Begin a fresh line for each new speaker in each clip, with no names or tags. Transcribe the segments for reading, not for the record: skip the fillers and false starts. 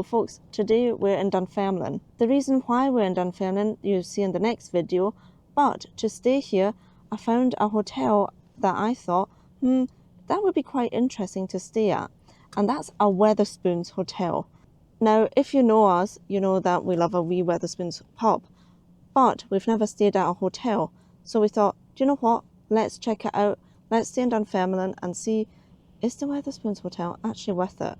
Hello folks, today we're in Dunfermline. The reason why we're in Dunfermline you'll see in the next video, but to stay here I found a hotel that I thought, that would be quite interesting to stay at, and that's a Wetherspoon's hotel. Now if you know us, you know that we love a wee Wetherspoon's pub, but we've never stayed at a hotel, so we thought, do you know what, let's check it out, let's stay in Dunfermline and see, is the Wetherspoon's hotel actually worth it?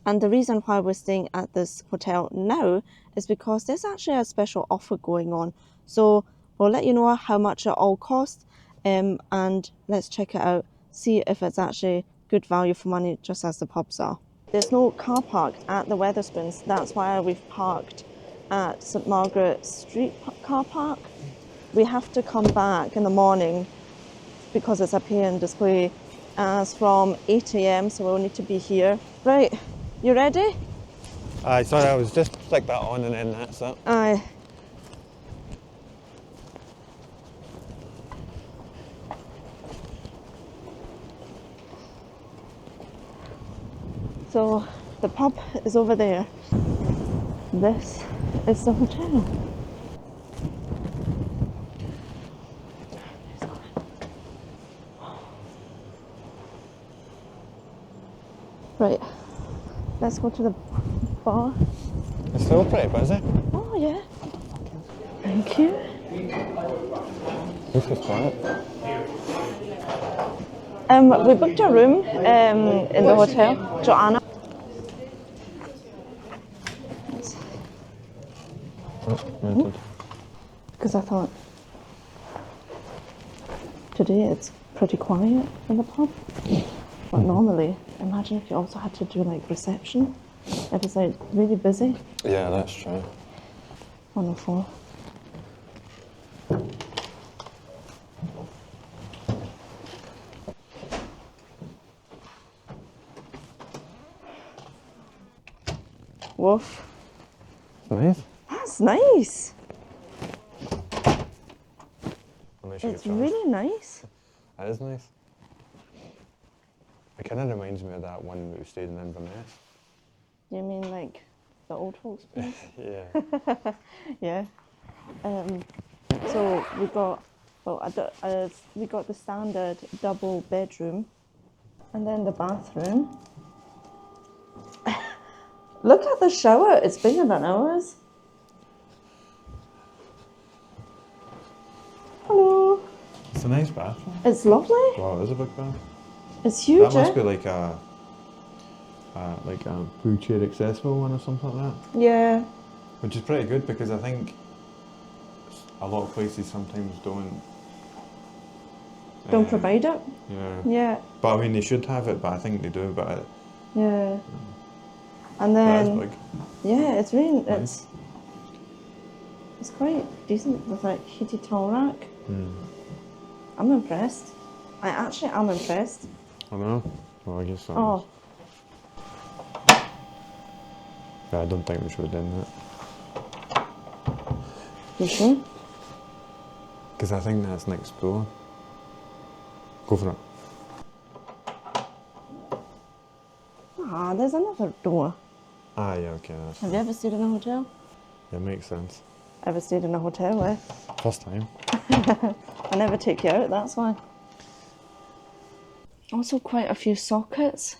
And the reason why we're staying at this hotel now is because there's actually a special offer going on. So we'll let you know how much it all costs, and let's check it out, see if it's actually good value for money, just as the pubs are. There's no car park at the Wetherspoons, that's why we've parked at St Margaret Street car park. We have to come back in the morning because it's a pay and display as from 8 AM, so we'll need to be here. Right. You ready?
Aye, sorry, I was just stick that on and then that's it.
Aye. So the pub is over there. This is the hotel. Right. Let's go to the bar.
It's still pretty busy.
Oh yeah. Thank you.
This is quiet.
We booked a room in the hotel. Joanna. Because I thought today it's pretty quiet in the pub. But normally, imagine if you also had to do like reception. If it's like really busy.
Yeah, that's true.
104. Woof.
Nice.
That's nice.
It's
really nice.
That is nice. It kind of reminds me of that one that we stayed in Inverness.
You mean like the old folks' place?
Yeah.
Yeah. So we got, we got the standard double bedroom, and then the bathroom. Look at the shower, it's bigger than ours. Hello.
It's a nice bathroom.
It's lovely.
Wow, it is a big bath.
It's huge.
That must be like a wheelchair accessible one or something like that.
Yeah.
Which is pretty good because I think a lot of places sometimes don't
Provide it.
Yeah.
Yeah.
But I mean, they should have it, but I think they do. But
yeah. And then
big.
Yeah, it's really
Nice.
it's quite decent with like heated towel rack.
Mm.
I'm impressed. I actually am impressed.
I know. Well, I guess so.
Oh.
Yeah, I don't think we should have done that.
You sure?
Because I think that's next door. Go for it.
Ah, there's another door.
Ah, yeah, okay.
Have you ever stayed in a hotel?
Yeah, makes sense.
Ever stayed in a hotel with?
First time.
I never take you out, that's why. Also quite a few sockets.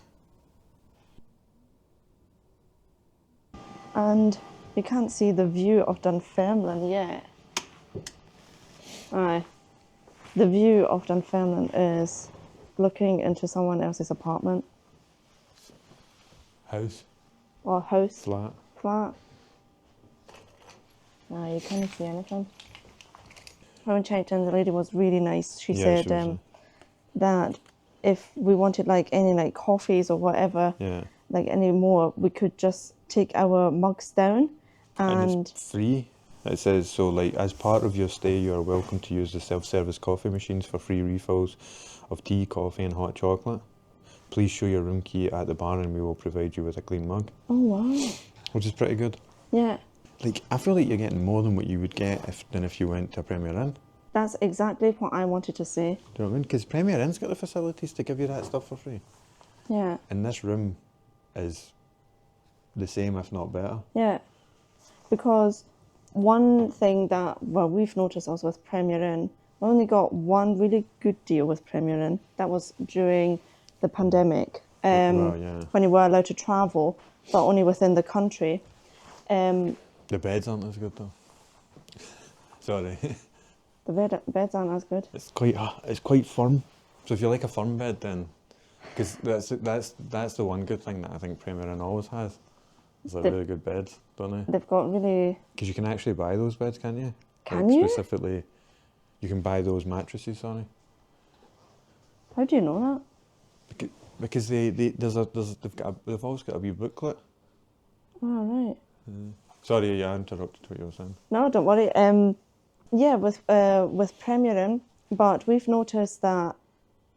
And you can't see the view of Dunfermline yet. Aye. The view of Dunfermline is looking into someone else's apartment.
House.
Or house.
Flat.
Flat. You can't see anything. When we checked in, the lady was really nice. She said that if we wanted like any like coffees or whatever, like any more, we could just take our mugs down and
it's free. It says, so like as part of your stay you are welcome to use the self-service coffee machines for free refills of tea, coffee and hot chocolate. Please show your room key at the bar and we will provide you with a clean mug.
Oh wow.
Which is pretty good.
Yeah.
Like, I feel like you're getting more than what you would get if you went to a Premier Inn.
That's exactly what I wanted to say.
Do you know what I mean? Because Premier Inn's got the facilities to give you that stuff for free.
Yeah.
And this room is the same, if not better.
Yeah, because one thing that, well, we've noticed also with Premier Inn, we only got one really good deal with Premier Inn. That was during the pandemic,
Well, yeah.
when you were allowed to travel, but only within the country.
The beds aren't as good though. Sorry.
The beds aren't as good.
It's quite firm. So if you like a firm bed, then because that's the one good thing that I think Premier Inn always has. It's a really good bed, don't they?
They've got really.
Because you can actually buy those beds, can't you?
Can you?
Specifically, you can buy those mattresses. Sorry.
How do you know
Because they've always got a wee booklet.
that? Oh right.
Sorry, yeah, I interrupted what you were saying.
No, don't worry. Yeah, with Premier Inn, but we've noticed that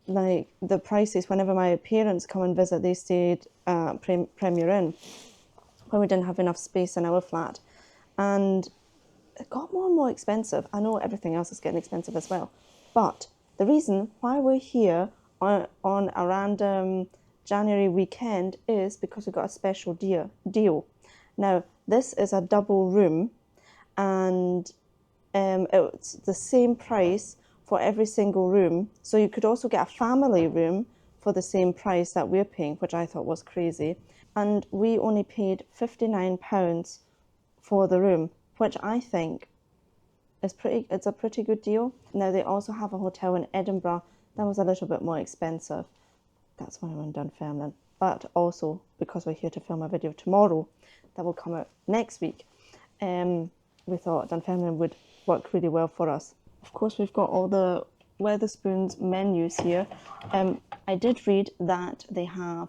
like the prices whenever my parents come and visit, they stayed at Premier Inn when we didn't have enough space in our flat, and it got more and more expensive. I know everything else is getting expensive as well, but the reason why we're here on a random January weekend is because we got a special deal. Now, this is a double room, and it's the same price for every single room. So you could also get a family room for the same price that we're paying, which I thought was crazy. And we only paid £59 for the room, which I think is it's a pretty good deal. Now, they also have a hotel in Edinburgh that was a little bit more expensive. That's why we're in Dunfermline. But also, because we're here to film a video tomorrow that will come out next week, we thought Dunfermline would work really well for us. Of course, we've got all the Wetherspoon's menus here. I did read that they have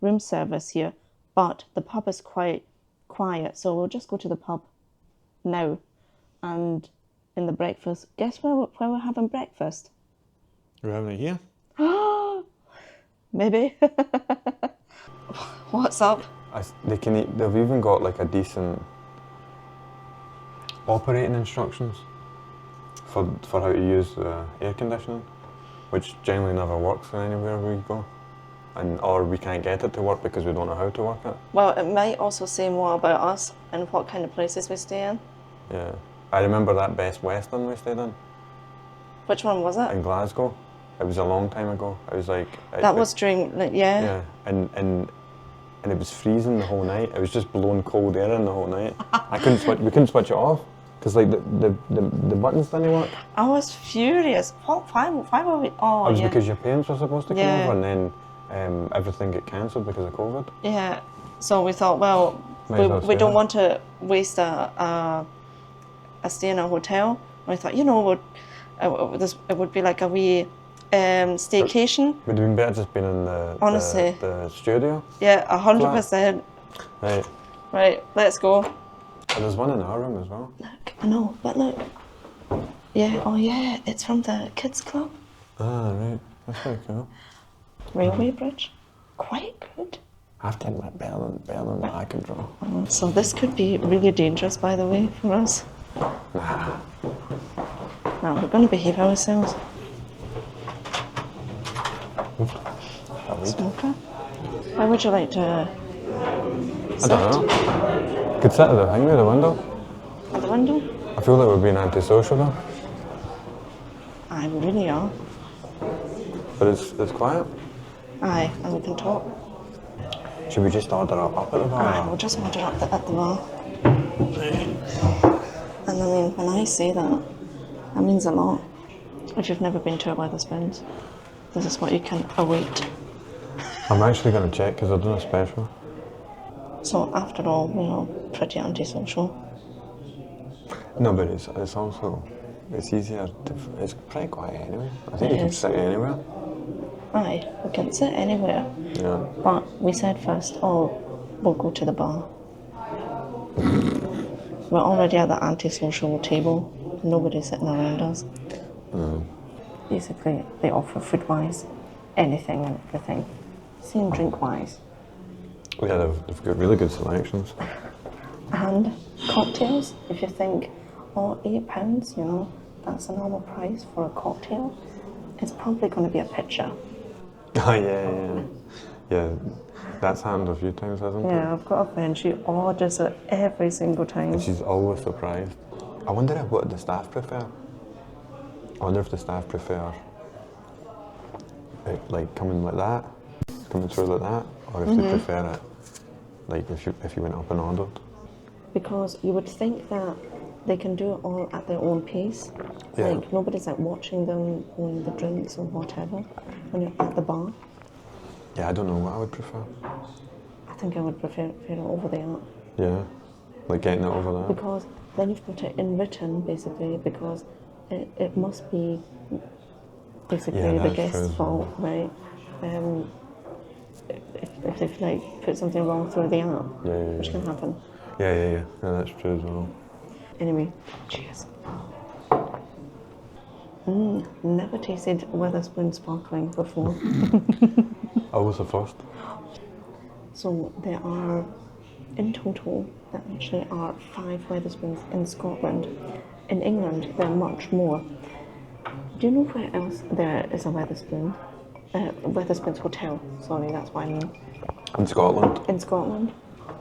room service here, but the pub is quite quiet, so we'll just go to the pub now. And in the breakfast, guess where we're having breakfast?
We're having it here?
Maybe. What's up?
They've even got like a decent operating instructions for how to use the air conditioning, which generally never works anywhere we go, or we can't get it to work because we don't know how to work it.
Well, it might also say more about us and what kind of places we stay in.
Yeah, I remember that Best Western we stayed in.
Which one was it?
In Glasgow. It was a long time ago. It was like
that was during, like, yeah.
Yeah, and it was freezing the whole night. It was just blowing cold air in the whole night. We couldn't switch it off because like the buttons didn't work.
I was furious. Why were we? Oh,
it was
yeah.
because your parents were supposed to come
Yeah.
over, and then everything got cancelled because of COVID.
Yeah. So we thought, well, we don't want to waste a stay in a hotel. And we thought, it would be like a wee staycation.
Would have been better just being in the studio.
Yeah, 100%.
Right.
Right, let's go.
And there's one in our room as well.
Look, I know, but look. Yeah, oh yeah, it's from the kids club.
Ah, right. That's very cool.
Railway bridge. Quite good.
I have to admit, better than what I can draw.
So this could be really dangerous, by the way, for us.
Nah.
No, we're going to behave ourselves. Smoker? Why would you like to sit?
I don't know. Could sit at the thing with the window.
At the window?
I feel like we're being antisocial though.
Aye, we really are.
But it's quiet.
Aye, and we can talk.
Should we just order up at the bar?
Aye, we'll just order up at the bar. And I mean, when I say that means a lot. If you've never been to a Wetherspoons, this is what you can await.
I'm actually going to check because they're doing a special.
So after all, pretty antisocial.
No, but it's also, it's easier, it's pretty quiet anyway. I think you can sit anywhere.
Aye, we can sit anywhere.
Yeah.
But we said first, we'll go to the bar. We're already at the antisocial table. Nobody's sitting around us. Basically, they offer food-wise anything and everything. Same drink-wise.
Yeah, they've got really good selections.
And cocktails, if you think, £8, that's a normal price for a cocktail, it's probably going to be a pitcher.
Oh, yeah. That's happened a few times, hasn't it?
Yeah, I've got a friend, she orders it every single time.
And she's always surprised. I wonder what the staff prefer. I wonder if the staff prefer it like coming like that, coming through like that, or if they prefer it like if you went up and ordered.
Because you would think that they can do it all at their own pace.
Yeah.
Like nobody's like watching them pouring the drinks or whatever when you're at the bar.
Yeah, I don't know what I would prefer.
I think I would prefer it over the app.
Yeah, like getting it over there.
Because then you've got it in written basically, because it must be basically
Yeah,
the
that's
guest's
true.
fault, right? If they've like put something wrong through the app,
Yeah,
which can happen.
Yeah, that's true as well.
Anyway, cheers. Never tasted Wetherspoon sparkling before.
Always the first.
So there are, in total, there actually are 5 Wetherspoons in Scotland. In England, there are much more. Do you know where else there is a Wetherspoon? Wetherspoon's Hotel, sorry, that's what I mean.
In Scotland?
In Scotland.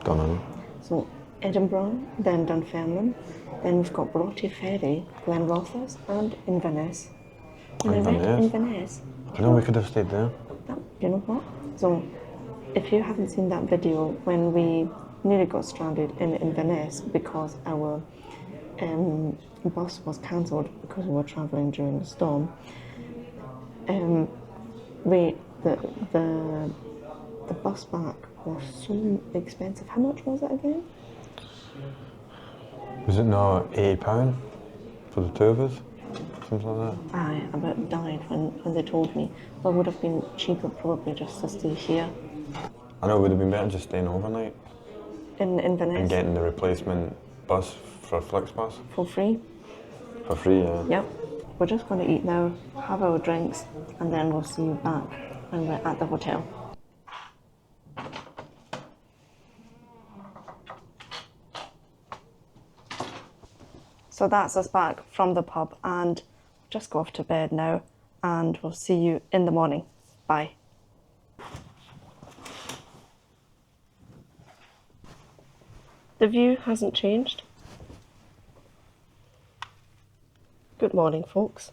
Don't know.
So Edinburgh, then Dunfermline, then we've got Broughty Ferry, Glenrothes, and Inverness. And I read
Inverness?
Inverness.
I know we could have stayed there.
You know what? So, if you haven't seen that video when we nearly got stranded in Inverness because our bus was cancelled because we were travelling during the storm, the bus back was so expensive. How much was it again?
Was it not £80 for the two of us? Something like that?
I about died when they told me. But it would have been cheaper probably just to stay here
I know it would have been better just staying overnight
in Inverness
and getting the replacement bus for Flixbus
for free.
for free, yeah.
Yep. We're just going to eat now, have our drinks, and then we'll see you back when we're at the hotel. So that's us back from the pub, and just go off to bed now, and we'll see you in the morning. Bye. The view hasn't changed. Good morning, folks.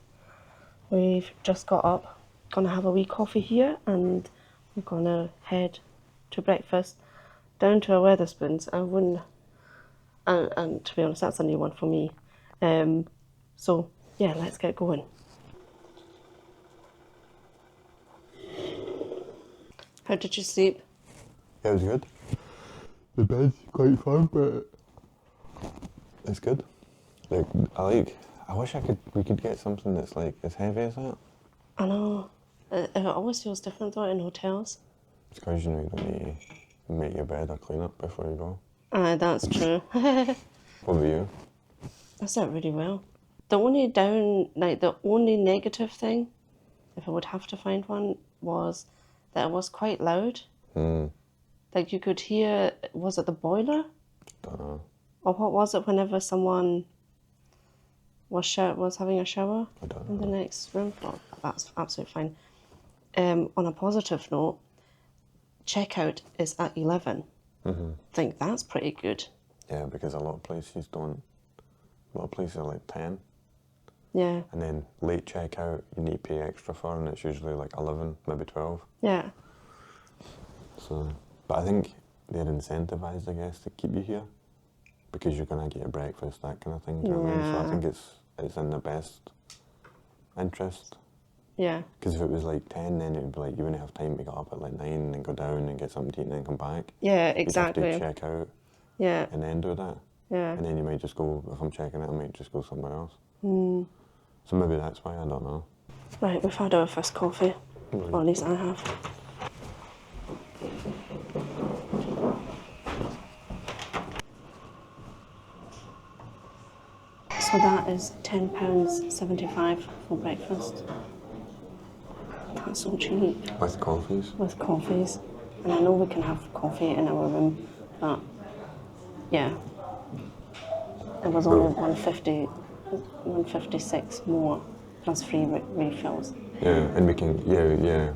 We've just got up, gonna have a wee coffee here, and we're gonna head to breakfast down to our Wetherspoons. I wouldn't, and to be honest, that's a new one for me. So yeah, let's get going. How did you sleep?
Yeah, it was good. The bed's quite firm, but it's good. I wish we could get something that's like as heavy as that.
I know. It always feels different though in hotels.
It's because you don't need to make your bed or clean up before you go.
That's true.
What about you?
I slept really well. The only negative thing, if I would have to find one, was that it was quite loud. Like you could hear, was it the boiler?
Don't know.
Or what was it whenever someone was having a shower
I don't
in the
know.
next room? Oh, that's absolutely fine. On a positive note, checkout is at 11. I think that's pretty good.
Yeah, because a lot of places don't. A lot of places are like 10.
Yeah.
And then late checkout, you need to pay extra for, and it's usually like 11, maybe 12.
Yeah.
So, but I think they're incentivized, I guess, to keep you here because you're gonna get your breakfast, that kind of thing. Do you know what I mean? So I think it's in the best interest.
Yeah.
Because if it was like 10, then it would be like you wouldn't have time to get up at like 9 and then go down and get something to eat and then come back.
Yeah, exactly.
You'd have to check out
Yeah.
and then do that.
Yeah.
And then you might just go, if I'm checking it, I might just go somewhere else. So maybe that's why, I don't know.
Right, we've had our first coffee. Or at least I have. So that is £10.75 for breakfast. That's so cheap.
With coffees?
With coffees. And I know we can have coffee in our room, but yeah. It was only 156 more plus free refills.
Yeah, and we can,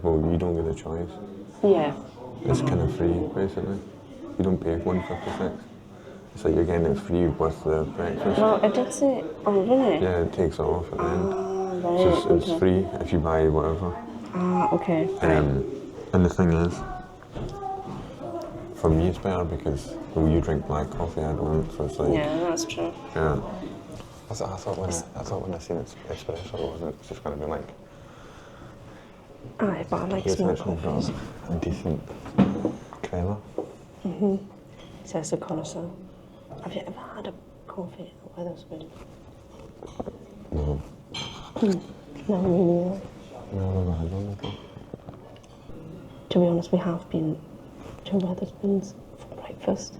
well, you don't get a choice.
Yeah.
It's kind of free, basically. You don't pay £1.56. It's like you're getting it free with the breakfast.
Well, it did say, oh really?
Yeah, it takes it off at the end.
Right,
So it's free if you buy whatever.
Okay.
And the thing is, for me it's better because well, you drink black coffee, I don't, so it's like...
Yeah, that's true.
Yeah. I thought when I seen it espresso, it wasn't just going to be like...
Aye, but I like
It's
small
actually
coffees.
got a decent crema.
Says the connoisseur. Have you ever had a coffee at Wetherspoon?
No.
No, me neither.
No, I've never had one, I think.
To be honest, we have been to Wetherspoons for breakfast.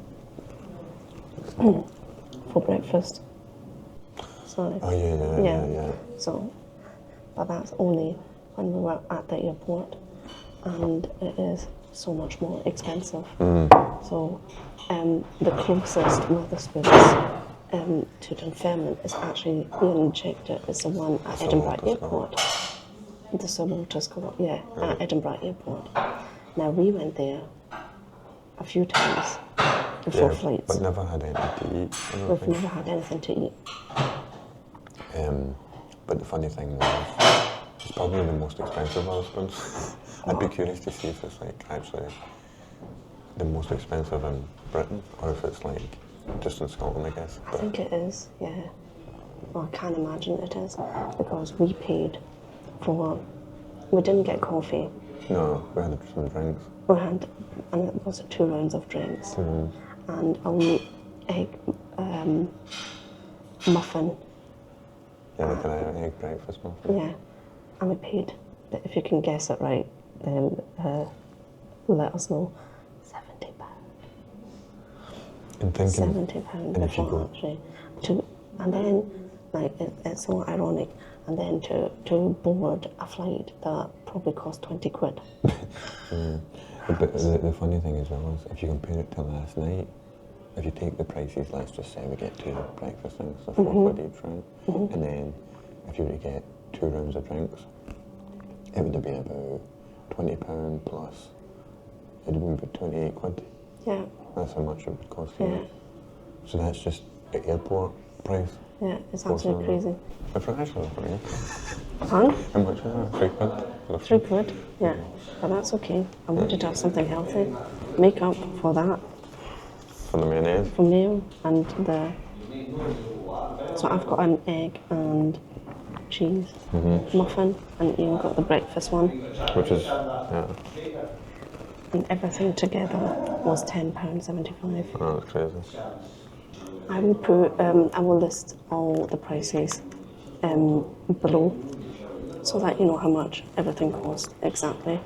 For breakfast. Sorry.
Oh yeah.
So, but that's only when we were at the airport, and it is so much more expensive. So, the closest Wetherspoons to Dunfermline is actually, Ian checked it, is the one at Edinburgh Airport. The Sir Walter Scott, at Edinburgh Airport. Now, we went there a few times before flights.
But never had anything to eat.
We've never had anything to eat.
But the funny thing was, it's probably the most expensive Wetherspoons. I'd be curious to see if it's like actually the most expensive in Britain, or if it's like just in Scotland, I guess.
I think it is, yeah. Well, I can't imagine it is, because we paid for, we didn't get coffee.
No, we had some drinks.
We had, and it was 2 rounds of drinks. And only egg muffin.
Yeah, like an egg breakfast muffin.
Yeah, and we paid, if you can guess it right, then let us know, £70.
And thinking,
£70
and if you
before
go,
actually. And then, like, it's so ironic, and then to board a flight that probably cost 20 quid.
But the funny thing as well is, if you compare it to last night, if you take the prices, let's just say we get 2 breakfast things, so 4 quid each, right? And then if you were to get 2 rounds of drinks, it would have been about £20 plus, it would have been about 28 quid.
Yeah.
That's how much it would cost you.
Yeah.
So that's just the airport price.
Yeah, it's absolutely crazy.
But for actually, for me,
Huh?
how much is that? 3 quid?
3 quid, yeah. But that's okay. I wanted to have something healthy. Make up for that.
For the mayonnaise?
For meal and the... So I've got an egg and cheese muffin, and Ian got the breakfast one.
Which is, yeah.
And everything together was £10.75.
Oh, that's crazy.
I will put, I will list all the prices below, so that you know how much everything costs exactly.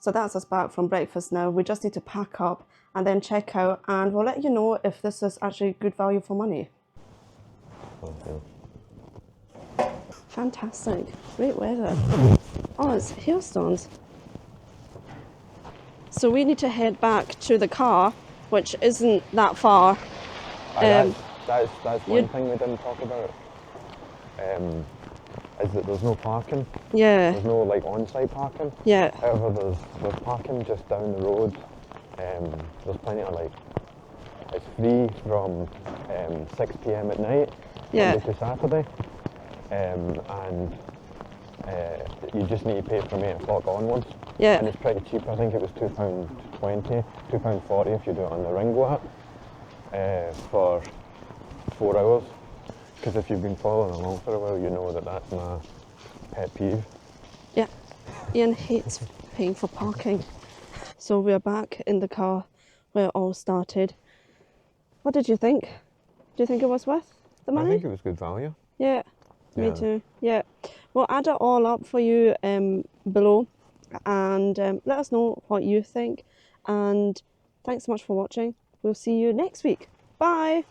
So that's us back from breakfast now. We just need to pack up and then check out, and we'll let you know if this is actually good value for money. Fantastic. Great weather. Oh, it's hailstones. So we need to head back to the car, which isn't that far.
That's one thing we didn't talk about. Is that there's no parking.
Yeah.
There's no like on-site parking.
Yeah.
However, there's parking just down the road. There's plenty of like, it's free from 6 p.m. at night,
Yeah.
Monday to Saturday, and you just need to pay from 8 o'clock onwards.
Yeah.
And it's pretty cheap. I think it was £2.20, £2.40 if you do it on the Ringo app for 4 hours. Because if you've been following along for a while, you know that that's my pet peeve.
Yeah. Ian hates paying for parking. So we're back in the car where it all started. What did you think? Do you think it was worth the money?
I think it was good value.
Yeah, me
Yeah.
too. Yeah. We'll add it all up for you below, and let us know what you think. And thanks so much for watching. We'll see you next week. Bye!